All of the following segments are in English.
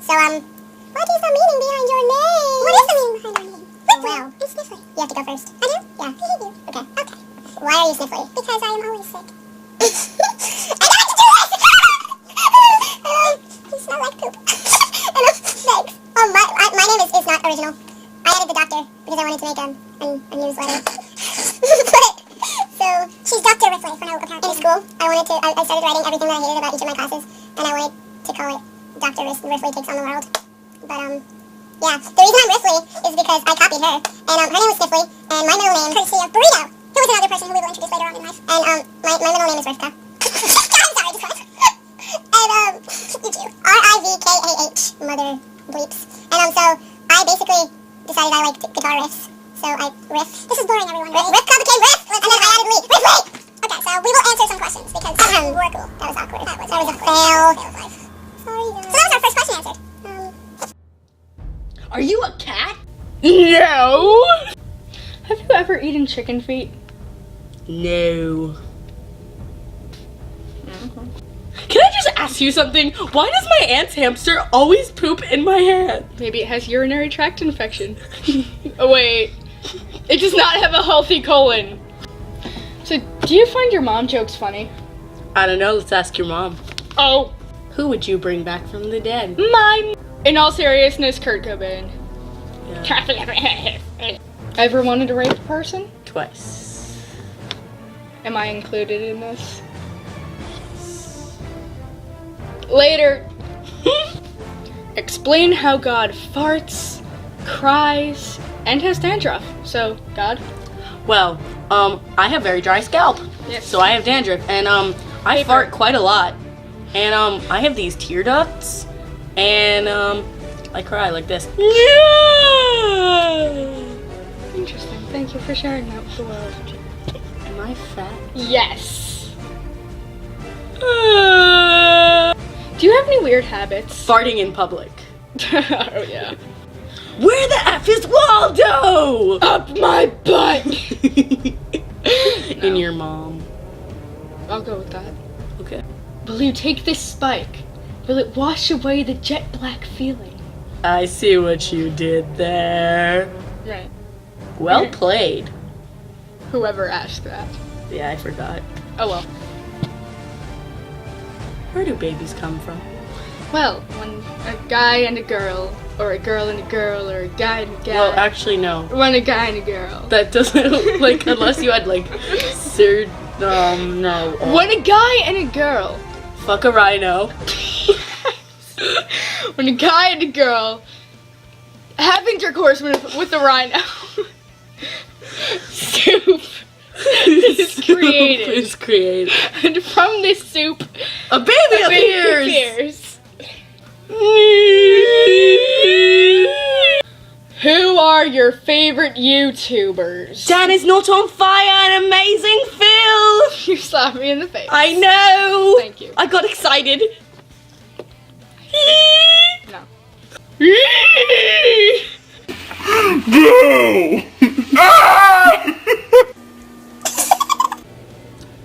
So, what is the meaning behind your name? What is the meaning behind your name? Well, I'm Sniffly. You have to go first. I do? Yeah. You do. Okay. Okay. Why are you Sniffly? Because I am always sick. I got to do this! You smell like poop. Thanks. My name is not original. I added the doctor because I wanted to make a newsletter. So, she's Dr. Riffly for no apparent. In school, I started writing everything that I hated about each of my classes, and I wanted to call it Dr. Riffly Takes on the World. But, yeah, the reason I'm Riffly is because I copied her, and her name was Sniffly, and my middle name, courtesy of Burrito, who was another person who we will introduce later on in life, and, my middle name is Rivka. I'm sorry, just once. And, you too. R-I-V-K-A-H, mother bleeps. And, so, I basically decided I liked guitar riffs, so I riff. This is boring, everyone. Rivka became Riff, and then I added Lee. Riffly! Okay, so we will answer some questions, because, we're cool. That was awkward. That was awkward. Fail of life. Sorry, guys. So that was our first question answered. Are you a cat? No! Have you ever eaten chicken feet? No. Can I just ask you something? Why does my aunt's hamster always poop in my hand? Maybe it has urinary tract infection. Oh wait, it does not have a healthy colon. So, do you find your mom jokes funny? I don't know, let's ask your mom. Oh, Who would you bring back from the dead? in all seriousness, Kurt Cobain. Yeah. Ever wanted to rape a person? Twice. Am I included in this? Later. Explain how God farts, cries, and has dandruff. So, God? Well, I have very dry scalp. Yes. So I have dandruff, and I fart quite a lot. And I have these tear ducts, and I cry like this. Interesting. Thank you for sharing that with the world. Am I fat? Yes. Do you have any weird habits? Farting in public. Oh yeah. Where the F is Waldo? Up my butt! In your mom. I'll go with that. Okay. Will you take this spike? Will it wash away the jet black feeling? I see what you did there. Right. Well played. Whoever asked that. Yeah, I forgot. Oh well. Where do babies come from? Well, when a guy and a girl, or a girl and a girl, or a guy and a guy. Well, actually, no. When a guy and a girl. That doesn't, like, unless you had, like, no. When a guy and a girl. Fuck a rhino. When a guy and a girl have intercourse with a rhino. Soup is created. Is created. And from this soup, A baby appears. Who are your favorite YouTubers? Dan is not on fire, an amazing Phil. You slapped me in the face. I know. Thank you. I got excited. No.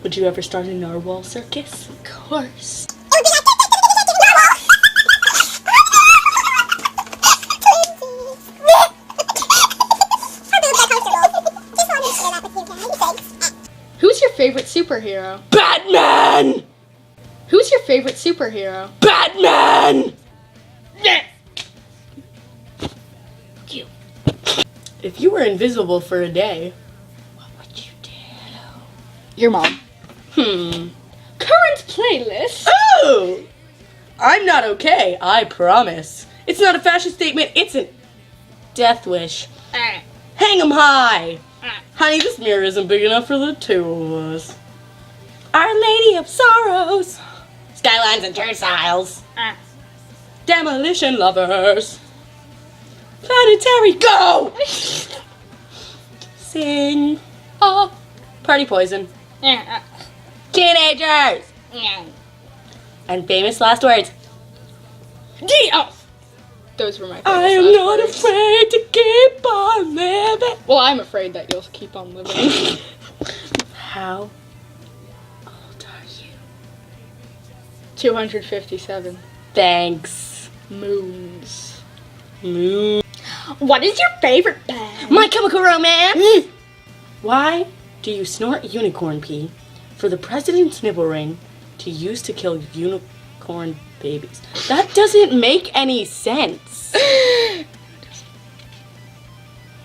Would you ever start a narwhal circus? Of course. Who's your favorite superhero? Batman! Who's your favorite superhero? Batman! You. If you were invisible for a day, what would you do? Your mom. Current Playlist. Oh! I'm not okay, I promise. It's not a fashion statement, it's a death wish. Hang 'em high! Honey, this mirror isn't big enough for the two of us. Our Lady of Sorrows. Skylines and turnstiles. Demolition lovers. Planetary go! Sing. Oh. Party poison. Teenagers. And famous last words. Those were my favorite. I am not afraid to keep on living. Well, I'm afraid that you'll keep on living. How old are you? 257. Thanks. Moons. Moon. What is your favorite band? My Chemical Romance. Why do you snort unicorn pee for the president's nipple ring to use to kill unicorn babies? That doesn't make any sense. What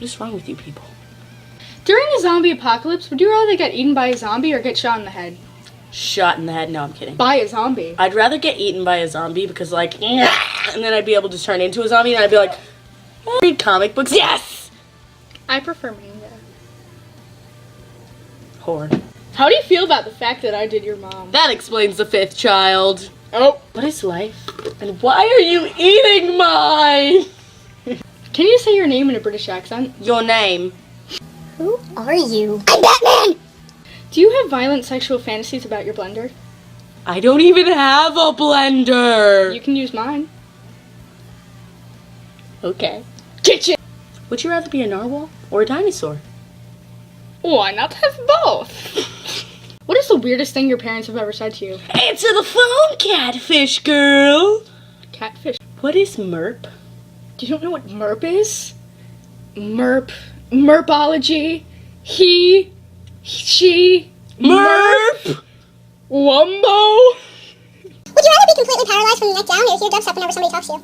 is wrong with you people? During a zombie apocalypse, would you rather get eaten by a zombie or get shot in the head? Shot in the head? No, I'm kidding. By a zombie. I'd rather get eaten by a zombie because, like, and then I'd be able to turn into a zombie and I'd be like, read comic books. Yes! I prefer manga. Whore. How do you feel about the fact that I did your mom? That explains the fifth child. Oh. What is life? And why are you eating mine? Can you say your name in a British accent? Your name. Who are you? I'm Batman! Do you have violent sexual fantasies about your blender? I don't even have a blender. You can use mine. Okay. Kitchen! Would you rather be a narwhal or a dinosaur? Why not have both? What is the weirdest thing your parents have ever said to you? Answer the phone, catfish girl. Catfish. What is MERP? Do you don't know what MERP is? MERP. MERPology. He. She. MERP! Wumbo. Would you rather be completely paralyzed from the neck down or hear dubstep whenever somebody talks to you?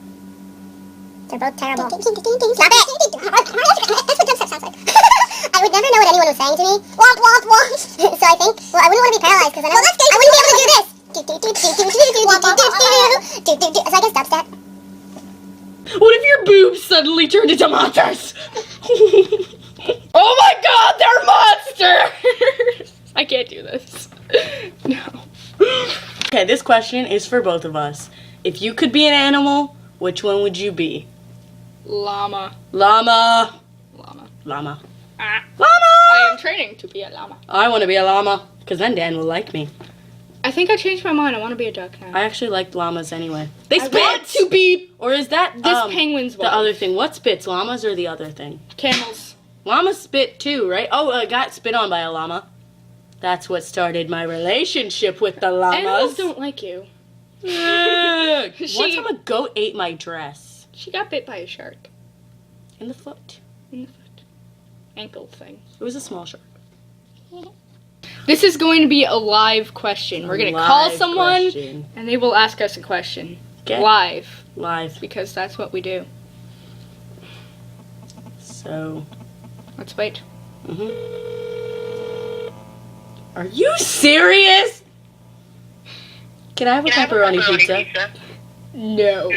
They're both terrible. Stop it! That's what dubstep sounds like. I would never know what anyone was saying to me. Womp, womp, womp. So I think, well, I wouldn't want to be paralyzed because then I wouldn't be able to do this. So I guess dubstep. What if your boobs suddenly turned into monsters? Oh my god, they're monsters! I can't do this. No. Okay, this question is for both of us. If you could be an animal, which one would you be? Llama. Llama. Llama. Llama. Ah. Llama! I am training to be a llama. I want to be a llama, because then Dan will like me. I think I changed my mind. I want to be a duck now. I actually liked llamas anyway. They I spit! want to be Or is that this penguin's the wife. other thing? What spits, llamas or the other thing? Camels. Llamas spit too, right? Oh, I got spit on by a llama. That's what started my relationship with the llamas. Animals don't like you. One time a goat ate my dress. She got bit by a shark. In the foot. In the foot. Ankle thing. It was a small shark. This is going to be a live question. We're going to call Live someone question. and they will ask us a question. Okay. Live. Live. Because that's what we do. So. Let's wait. Are you serious? Can I have a pepperoni pizza? No.